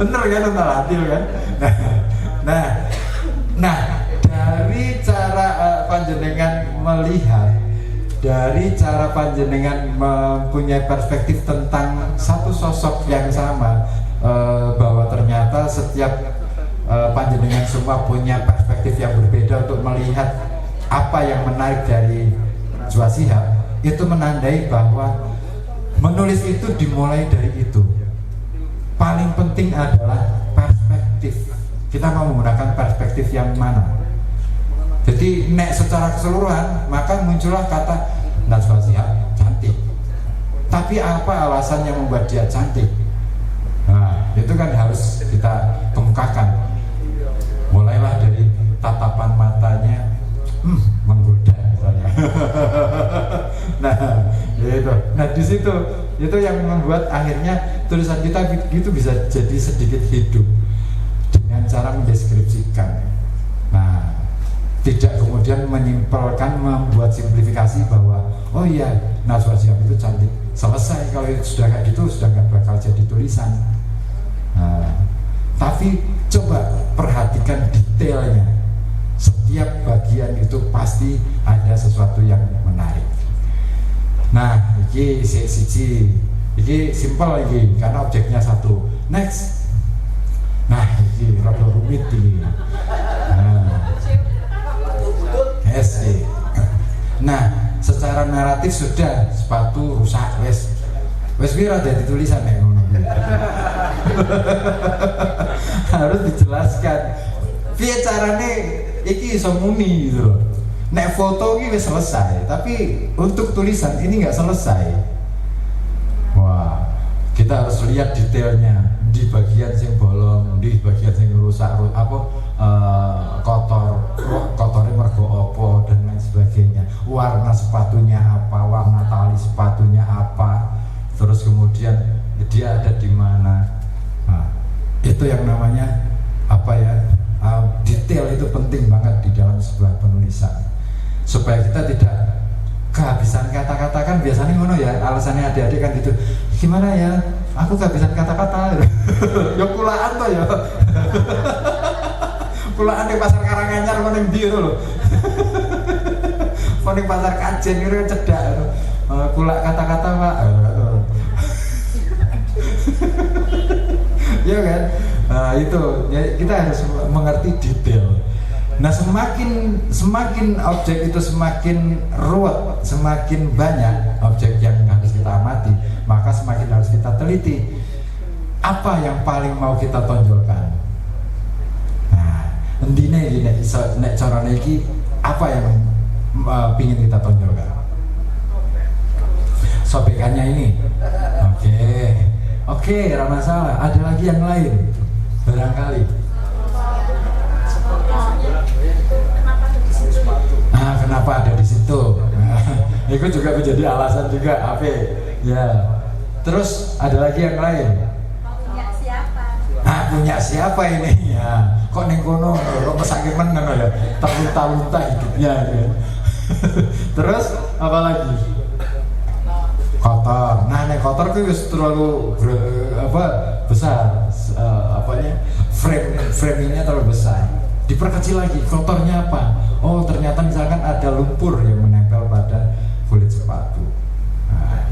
Bener kan nonton hati kan. Nah dari cara panjenengan melihat, dari cara panjenengan mempunyai perspektif tentang satu sosok yang sama, bahwa ternyata setiap panjenengan semua punya perspektif yang berbeda untuk melihat apa yang menarik dari Najwa Shihab, itu menandai bahwa menulis itu dimulai dari itu. Paling penting adalah perspektif. Kita mau menggunakan perspektif yang mana? Jadi nek secara keseluruhan maka muncullah kata Najwa Shihab cantik. Tapi apa alasan yang membuat dia cantik? Nah, itu kan harus kita kemukakan. Mulailah dari tatapan matanya menggoda misalnya. Nah di situ itu yang membuat akhirnya tulisan kita itu bisa jadi sedikit hidup dengan cara mendeskripsikan. Nah, tidak kemudian menyimpulkan, membuat simplifikasi bahwa oh iya Najwa Shihab itu cantik, selesai. Kalau sudah kayak gitu sudah nggak bakal jadi tulisan. Nah, tapi coba perhatikan detailnya. Setiap bagian itu pasti ada sesuatu yang menarik. Nah, ini siji, ini simple lagi karena objeknya satu. Next. Nah, ini rada rumit ini. Nah, secara naratif sudah sepatu rusak wes pira dadi tulisan nek ngono. Harus dijelaskan. Piye carane iki iso muni gitu loh. Nek foto iki wis selesai, tapi untuk tulisan ini nggak selesai. Wah, kita harus lihat detailnya di bagian sing bolong, di bagian sing rusak, kotornya mergo opo dan lain sebagainya. Warna sepatunya apa, warna tali sepatunya apa, terus kemudian dia ada di mana. Nah, itu yang namanya apa ya? Detail itu penting banget di dalam sebuah penulisan supaya kita tidak kehabisan kata-kata. Kan biasanya ngono ya, alasannya adik-adik kan gitu, gimana ya aku kehabisan kata-kata. Ya kulaan toh ya. Kulaan di pasar Karanganyar mana yang biru loh. Di pasar Kajen itu cedak. Kulak kata-kata pak. Ya kan. Nah, itu ya, kita harus mengerti detail. Nah, semakin objek itu semakin ruwet, semakin banyak objek yang harus kita amati, maka semakin harus kita teliti apa yang paling mau kita tonjolkan. Nah, endine iki nek carane iki apa yang pingin kita tonjolkan. Sobekannya ini. Oke, tidak masalah. Ada lagi yang lain barangkali. Kenapa ada di situ? Itu juga menjadi alasan juga, Ape. Ya. Terus ada lagi yang lain. Punya siapa? Punya siapa ini? Ya. Kok ning kono kok mesake meneng ya. Terlunta-lunta hidupnya. Ya. Terus apa lagi? Kotor. Nah, nek kotor itu terlalu besar. Framingnya terlalu besar. Diperkecil lagi, kotornya apa? Oh, ternyata misalkan ada lumpur yang menempel pada kulit sepatu. Nah,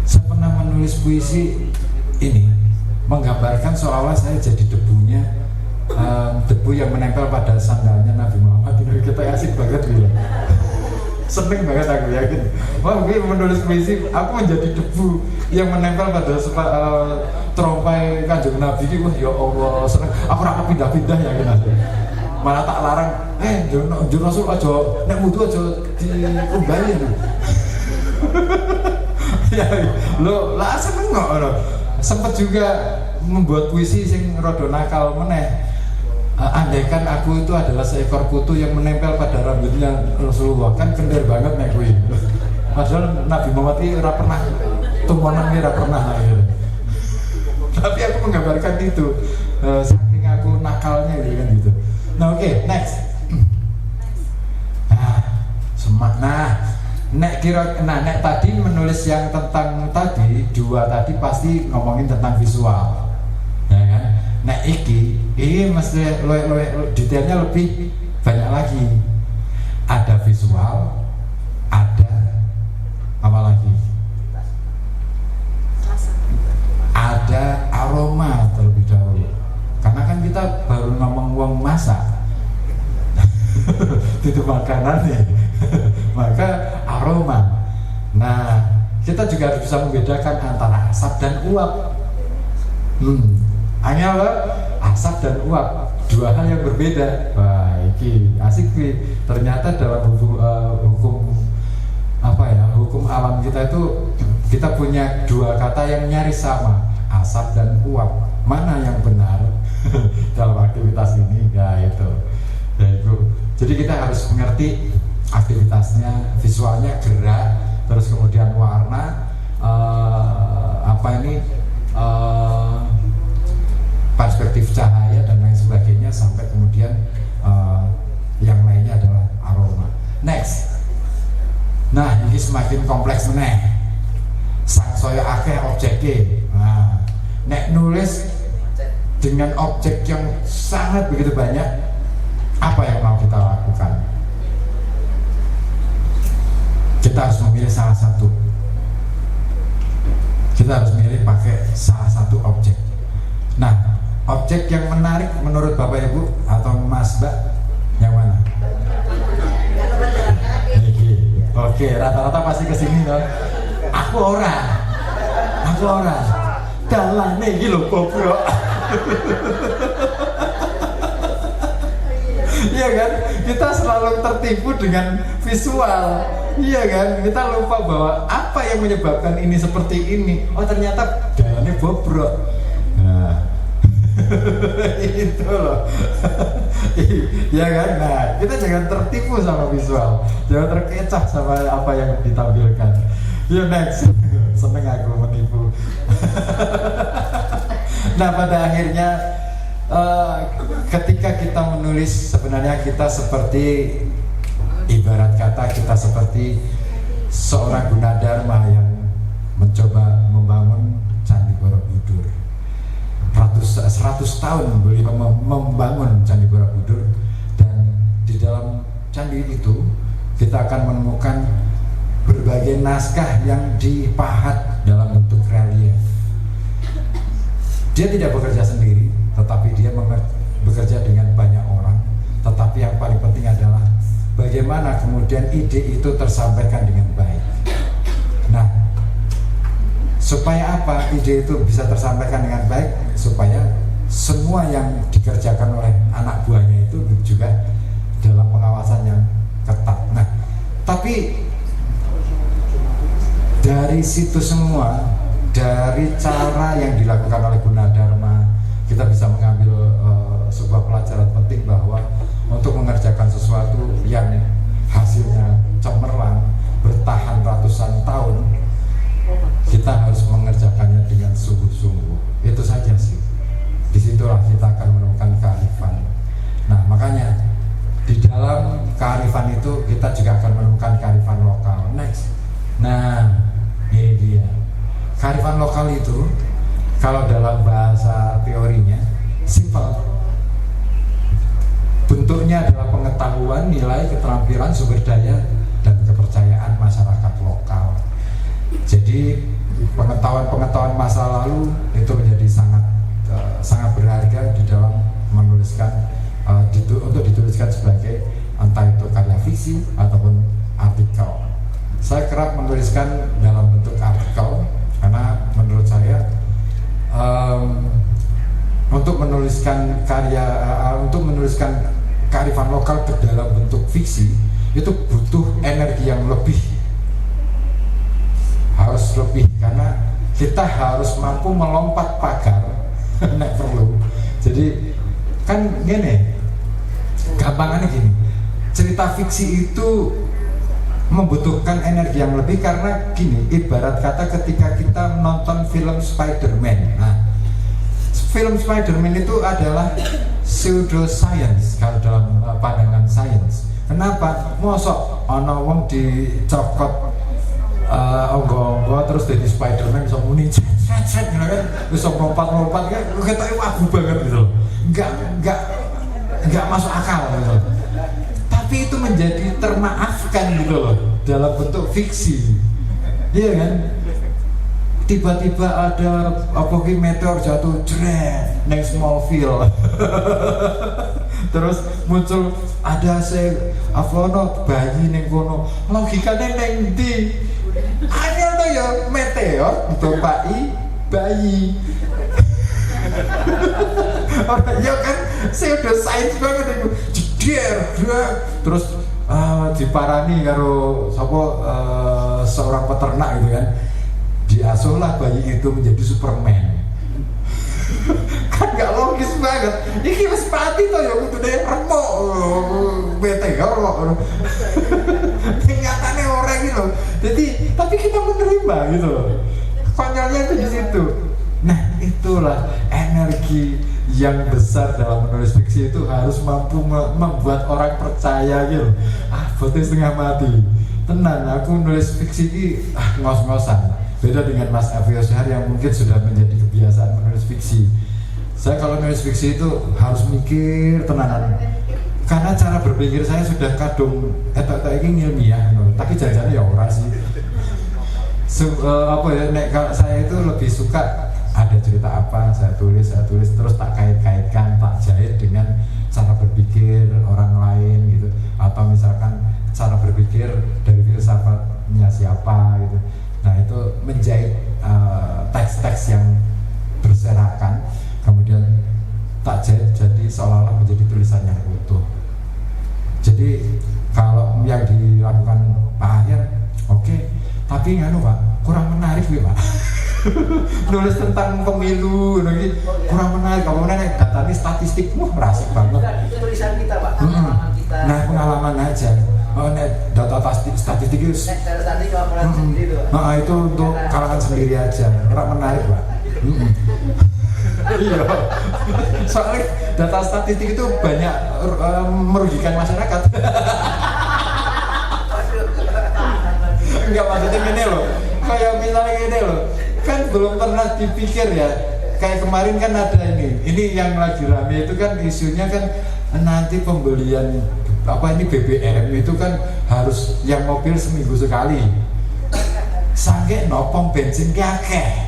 saya pernah menulis puisi ini menggambarkan seolah saya jadi debunya, debu yang menempel pada sandalnya Nabi Muhammad. Kita asik banget gitu. Seneng banget aku yakin. Wah, gue menulis puisi, aku menjadi debu yang menempel pada terompai Kanjeng Nabi. Wah, ya Allah, seneng. Aku ora pindah-pindah ya kan. Malah tak larang, Jur Rasul aja nek wudu aja diumbali lho. Ya, lo lah seneng kok lho. Sempet juga membuat puisi sing rada nakal meneh. Andaikan aku itu adalah seekor kutu yang menempel pada rambutnya Rasulullah, kan kender banget nek kuwi. Padahal Nabi Muhammad ini ora pernah tumonan ora pernah lahir. Tapi aku menggambarkan itu, saking aku nakalnya gitu kan gitu. Nah, oke, next. Nek tadi menulis yang tentang tadi dua tadi pasti ngomongin tentang visual, ya kan? iki mesti detailnya lebih banyak lagi. Ada visual, ada apa lagi? Ada aroma terlebih dahulu. Karena kan kita baru ngomong wong masak. Itu makanannya. Maka aroma. Nah, kita juga harus bisa membedakan antara asap dan uap. Hanya asap dan uap, dua hal yang berbeda. Wah, ini asik nih. Ternyata dalam hukum hukum alam kita itu kita punya dua kata yang nyaris sama, asap dan uap. Mana yang benar dalam aktivitas ini? Ya itu. Jadi kita harus mengerti aktivitasnya, visualnya gerak, terus kemudian warna, perspektif cahaya dan lain sebagainya, sampai kemudian yang lainnya adalah aroma. Next. Nah, ini semakin kompleks meneh. Sangsaya akeh objeknya. Nah, nek nulis dengan objek yang sangat begitu banyak, apa yang mau kita lakukan? Kita harus memilih salah satu. Kita harus memilih pakai salah satu objek. Nah, objek yang menarik menurut Bapak Ibu atau Mas Mbak yang mana? Oke, rata-rata pasti kesini dong. Aku orang. Dalane iki lho goblok. Iya kan? Kita selalu tertipu dengan visual. Iya kan? Kita lupa bahwa apa yang menyebabkan ini seperti ini. Oh, ternyata jalannya bobrok. Nah, itu loh. Iya kan? Nah, kita jangan tertipu sama visual. Jangan terkecoh sama apa yang ditampilkan. Yuk next. Seneng aku menipu. Nah, pada akhirnya ketika kita menulis, sebenarnya kita seperti, ibarat kata kita seperti seorang Gunadarma yang mencoba membangun Candi Borobudur. 100 tahun beliau membangun Candi Borobudur, dan di dalam candi itu kita akan menemukan berbagai naskah yang dipahat dalam bentuk relief. Dia tidak bekerja sendiri, tetapi dia bekerja dengan banyak orang. Tetapi yang paling penting adalah bagaimana kemudian ide itu tersampaikan dengan baik. Nah, supaya apa ide itu bisa tersampaikan dengan baik? Supaya semua yang dikerjakan oleh anak buahnya itu juga dalam pengawasan yang ketat. Nah, tapi dari situ semua, dari cara yang dilakukan oleh Gunadarma, kita bisa mengambil sebuah pelajaran penting bahwa untuk mengerjakan sesuatu yang hasilnya cemerlang, bertahan ratusan tahun, kita harus mengerjakannya dengan sungguh-sungguh. Itu saja sih. Disitulah kita akan menemukan kearifan. Nah, makanya di dalam kearifan itu kita juga akan menemukan kearifan lokal. Next. Nah, ini dia. Kearifan lokal itu kalau dalam bahasa teorinya simpel. Bentuknya adalah pengetahuan, nilai, keterampilan, sumber daya, dan kepercayaan masyarakat lokal. Jadi pengetahuan masa lalu itu menjadi sangat berharga di dalam menuliskan, untuk dituliskan sebagai entah itu karya fiksi ataupun artikel. Saya kerap menuliskan dalam bentuk artikel karena menurut saya untuk menuliskan kearifan lokal ke dalam bentuk fiksi itu butuh energi yang harus lebih, karena kita harus mampu melompat pagar nek perlu. Jadi kan gini, gampangannya gini, cerita fiksi itu membutuhkan energi yang lebih karena gini, ibarat kata ketika kita nonton film Spider-Man. Nah, film Spider-Man itu adalah pseudoscience kalau dalam pandangan sains. Kenapa? Mosok ana wong dicokot onggo-onggo terus jadi Spider-Man bisa muni cet gitu kan, bisa lompat-lompat kan, ketoke wagu banget gitu loh. nggak masuk akal gitu. Tapi itu menjadi termaafkan gitu loh dalam bentuk fiksi, iya kan? Tiba-tiba ada meteor jatuh jret neng Smallville. Terus muncul ada bayi neng kono, logikanya neng di anyar tuh ya meteor ditumpai bayi. Orang ya kan pseudosains banget itu jeder terus diparani karo seorang peternak gitu kan, diasuhlah bayi itu menjadi Superman. Kan gak logis banget. Ini wis mati toh ya kudune remuk meteor kok. Nyatane orang gitu. Jadi tapi kita menerima gitu loh. Konyolnya itu di situ. Nah, itulah energi yang besar dalam menulis fiksi, itu harus mampu membuat orang percaya gitu. Boten setengah mati. Tenang, aku nulis fiksi ini ngos-ngosan. Beda dengan Mas Afio Syahar yang mungkin sudah menjadi kebiasaan menulis fiksi. Saya kalau nulis fiksi itu harus mikir tenanan. Karena cara berpikir saya sudah kadung ini ilmiah, tapi jangan-jangan ya ora sih. Kalau saya itu lebih suka ada cerita apa, saya tulis terus tak kait-kaitkan, tak jahit dengan cara berpikir orang lain gitu, atau misalkan cara berpikir dari filsafatnya siapa gitu. Nah itu menjahit teks-teks yang berserakan, kemudian tak jahit jadi seolah-olah menjadi tulisan yang utuh. Jadi kalau yang dilakukan Pak Ahyar, oke, tapi Pak kurang menarik Pak. Nulis tentang pemilu lagi kurang menarik. Kalau menarik datanya statistik, merasik banget. Itu tulisan kita Pak, pengalaman kita. Nah pengalaman aja. Data statistik itu. Statistik laporan sendiri itu. Itu untuk kalangan sendiri aja. Kurang menarik Pak. Iya. Soalnya data statistik itu banyak merugikan masyarakat. Enggak, maksudnya gini loh. Kayak misalnya gini loh. Kan belum pernah dipikir ya, kayak kemarin kan ada ini yang lagi rame itu kan isunya kan nanti pembelian BBM itu kan harus yang mobil seminggu sekali. Sangke nopong bensin akeh.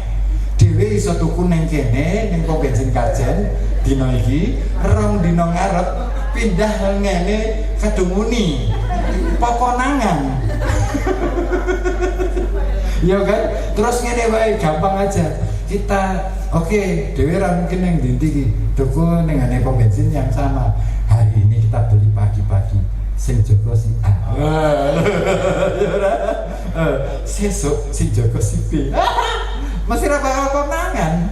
Dhewe iso tuku ning kene ning pom bensin Kajen dina iki, rong dina ngarep pindah ngene Kedunguni. Pokonangan. Ya kan, terus ngene wae gampang aja. Kita dhewe ra mungkin yang dinti tuku ning ngene pom bensin yang sama. Hari ini kita beli pagi-pagi sing jaga si A. Sesuk sing jaga si B. Masih ra bakal konangan.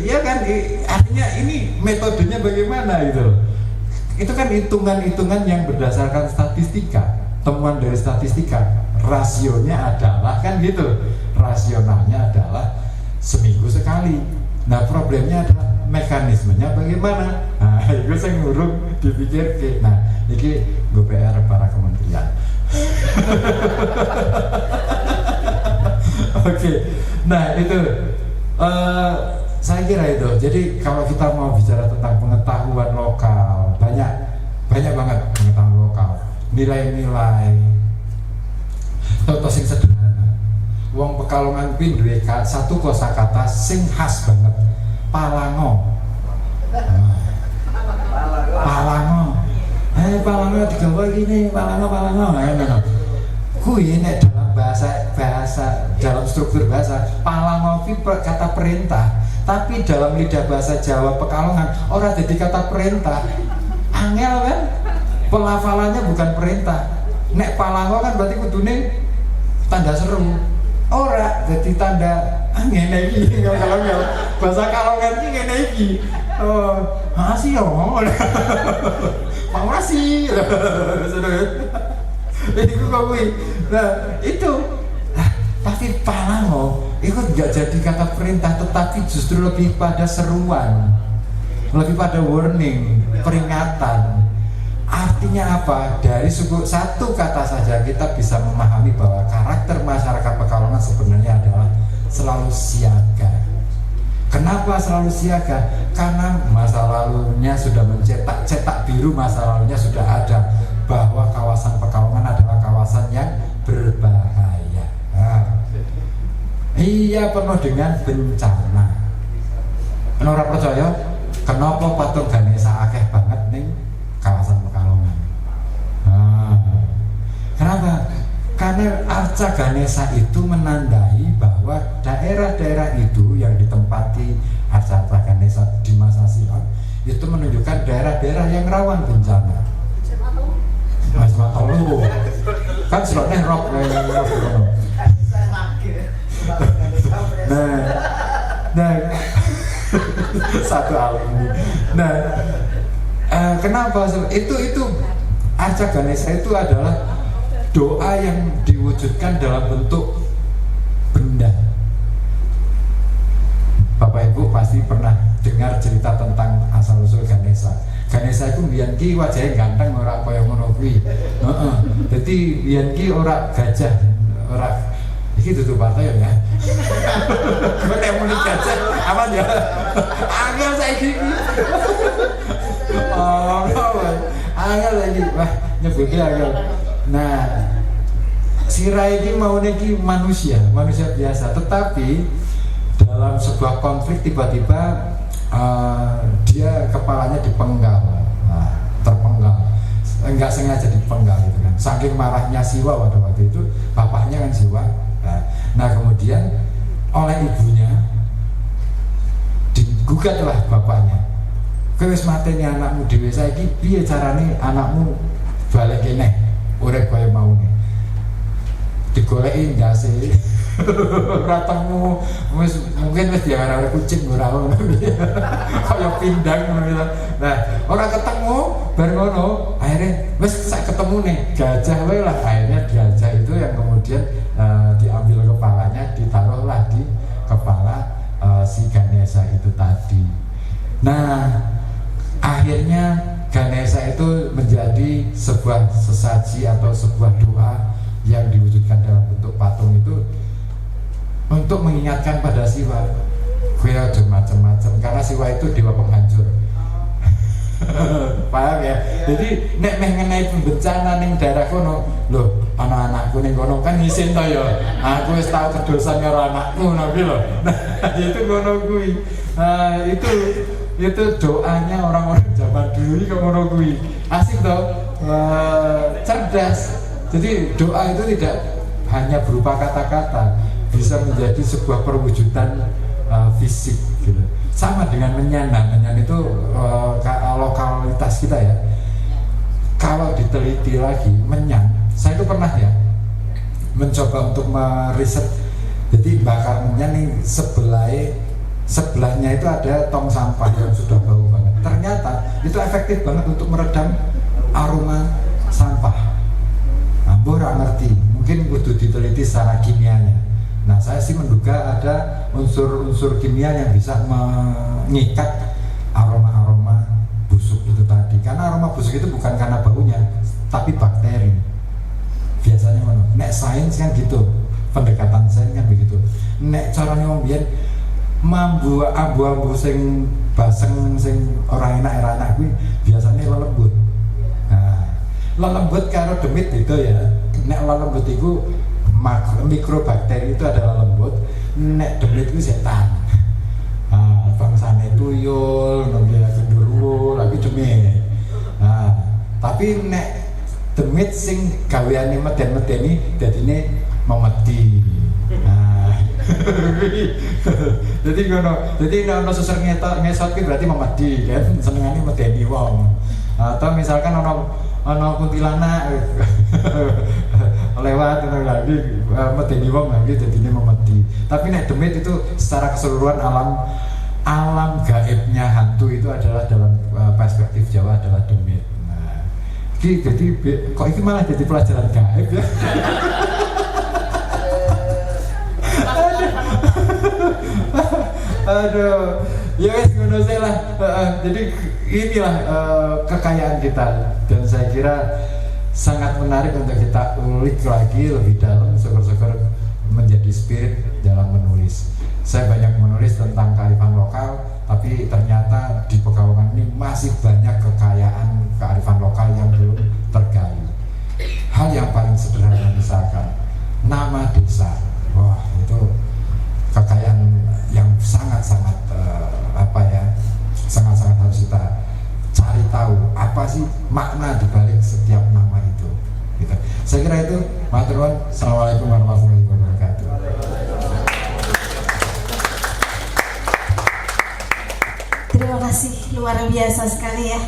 Ya kan, artinya ini metodenya bagaimana gitu. Itu kan hitungan-hitungan yang berdasarkan statistika, temuan dari statistika. Rasionya adalah kan gitu, rasionalnya adalah seminggu sekali. Nah problemnya adalah mekanismenya bagaimana. Nah itu saya ngurung dipikir ke. Nah ini gue PR para kementerian. Oke. Nah itu saya kira itu. Jadi kalau kita mau bicara tentang pengetahuan lokal, banyak banget pengetahuan lokal, nilai-nilai. Contoh sing sederhana, wong Pekalongan kuwi duwe satu kosakata sing khas banget, palango. Palango. Palango digawe gini, palango. Kuwi nek dalam bahasa dalam struktur bahasa, palango kuwi kata perintah, tapi dalam lidah bahasa Jawa Pekalongan ora jadi kata perintah. Angel kan? Pelafalannya bukan perintah. Nek palango kan berarti kudune tanda seru, ora jadi tanda ngene iki. Kalau bahasa Kalongan iki ngene iki. Makasih yo. Makasih. Itu kuwi. Nah, itu. Tapi palango itu enggak jadi kata perintah, tetapi justru lebih pada seruan. Lebih pada warning, peringatan. Artinya apa? Dari satu kata saja kita bisa memahami bahwa karakter masyarakat Pekalongan sebenarnya adalah selalu siaga. Kenapa selalu siaga? Karena masa lalunya sudah cetak biru masa lalunya sudah ada, bahwa kawasan Pekalongan adalah kawasan yang berbahaya. Iya, penuh dengan bencana. Ora percaya? Kenapa patung Ganesha akeh banget ning kawasan Pekalongan? Kenapa? Karena arca Ganesha itu menandai bahwa daerah-daerah itu yang ditempati arca Ganesha di masa silam itu menunjukkan daerah-daerah yang rawan bencana. Mas Matolu kan slotnya rock. Nah, satu alumni. Nah, kenapa itu arca Ganesha itu adalah doa yang diwujudkan dalam bentuk benda. Bapak Ibu pasti pernah dengar cerita tentang asal usul Ganesha. Ganesha itu biyen ki wajahnya ganteng, ora kaya ngono kuwi. Dadi biyen ki ora gajah, ora iki dudu partai ya. Nek muni gajah aman ya. Angel saiki iki. Angel lagi. Wah, nyebutke angel. Nah, Sirai ini mau niki manusia biasa, tetapi dalam sebuah konflik tiba-tiba dia kepalanya dipenggal, terpenggal, enggak sengaja dipenggal gitu kan. Saking marahnya Siwa pada waktu itu, bapaknya kan Siwa. Nah kemudian oleh ibunya digugatlah bapaknya. Kowe wis mateni anakmu dhewe, saiki piye carane anakmu balik kene? Urip kaya mau nih, digoleki ndase ora temu, mungkin wis diarani kucing ora ono kaya pindang ngono. Nah, ora ketemu bar ngono, akhirnya wis sak ketemu nih gajah wae lah. Akhirnya gajah itu yang kemudian diambil kepalanya, ditaruhlah di kepala si Ganesha itu tadi. Nah, akhirnya Ganesha itu menjadi sebuah sesaji atau sebuah doa yang diwujudkan dalam bentuk patung itu untuk mengingatkan pada Siwa, gue aja macam-macam, karena Siwa itu dewa penghancur. Paham ya? Jadi nek mengenai bencana ning daerah kono, loh anak-anakku ning kono kan isin to ya. Aku wis tau kedosan karo anakku nabi lho. Nah, itu kono kuwi. Itu doanya orang-orang zaman dulu ini ngono kuwi. Asik toh, cerdas. Jadi doa itu tidak hanya berupa kata-kata, bisa menjadi sebuah perwujudan fisik gitu. Sama dengan menyan itu lokalitas kita ya. Kalau diteliti lagi menyan, saya itu pernah ya mencoba untuk meriset. Jadi bakar menyan nih sebelahnya itu ada tong sampah yang sudah bau banget. Ternyata itu efektif banget untuk meredam aroma sampah. Nah, ora ngerti, mungkin kudu diteliti secara kimianya. Nah, saya sih menduga ada unsur-unsur kimia yang bisa mengikat aroma-aroma busuk itu tadi. Karena aroma busuk itu bukan karena baunya, tapi bakteri. Biasanya mana? Nek sains kan gitu, pendekatan sains kan begitu. Nek caranya wong biyen mambu abu-abu sing baseng sing ora enak kuwi biasanya lelembut. Nah, lelembut karo demit itu ya. Nek lelembut itu mikrobakteri itu adalah lembut, nek demit itu setan. Nah, bangsane tuyul, nggih gendruwo, lagi demit. Nah, tapi nek demit sing gaweane meden-medeni dadine memedi. Nah, jadi ngono. Jadi ono susur ngesot ki berarti memedi kan, senengane medeni wong. Atau misalkan ono kuntilanak lewat lagi medeni wong lagi jadinya memedi. Tapi nek demit itu secara keseluruhan alam gaibnya hantu itu adalah dalam perspektif Jawa adalah demit. Nah, jadi kok ini malah jadi pelajaran gaib ya. Aduh, ya wes ngono lah. Jadi inilah kekayaan kita, dan saya kira sangat menarik untuk kita ulik lagi lebih dalam, syukur-syukur menjadi spirit dalam menulis. menulis. Saya banyak menulis tentang kearifan lokal, tapi ternyata di Pekalongan ini masih banyak kekayaan kearifan lokal yang belum tergali. Hal yang paling sederhana misalkan nama desa, wah itu kekayaan yang sangat-sangat sangat-sangat harus kita cari tahu apa sih makna dibalik setiap nama itu. Gitu. Saya kira itu. Matur nuwun. Assalamualaikum warahmatullahi wabarakatuh. Terima kasih, luar biasa sekali ya.